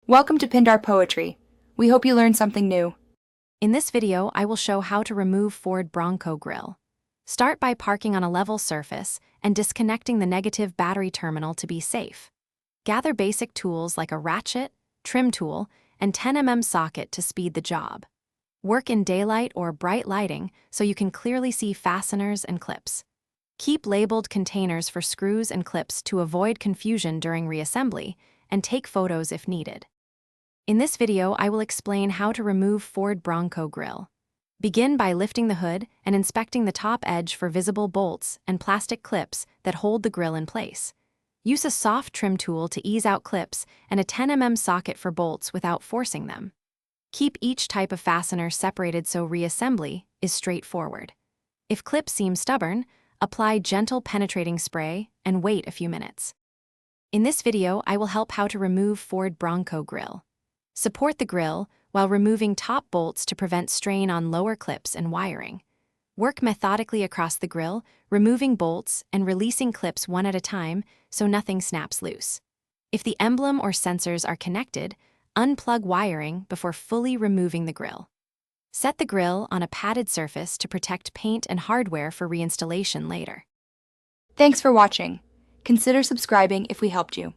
Welcome to Pindar Poetry. We hope you learned something new. In this video, I will show how to remove Ford Bronco grill. Start by parking on a level surface and disconnecting the negative battery terminal to be safe. Gather basic tools like a ratchet, trim tool, and 10mm socket to speed the job. Work in daylight or bright lighting so you can clearly see fasteners and clips. Keep labeled containers for screws and clips to avoid confusion during reassembly, and take photos if needed. In this video, I will explain how to remove Ford Bronco grill. Begin by lifting the hood and inspecting the top edge for visible bolts and plastic clips that hold the grill in place. Use a soft trim tool to ease out clips and a 10mm socket for bolts without forcing them. Keep each type of fastener separated so reassembly is straightforward. If clips seem stubborn, apply gentle penetrating spray and wait a few minutes. In this video, I will help how to remove Ford Bronco grill. Support the grill while removing top bolts to prevent strain on lower clips and wiring. Work methodically across the grill, removing bolts and releasing clips one at a time so nothing snaps loose. If the emblem or sensors are connected, unplug wiring before fully removing the grill. Set the grill on a padded surface to protect paint and hardware for reinstallation later. Thanks for watching. Consider subscribing if we helped you.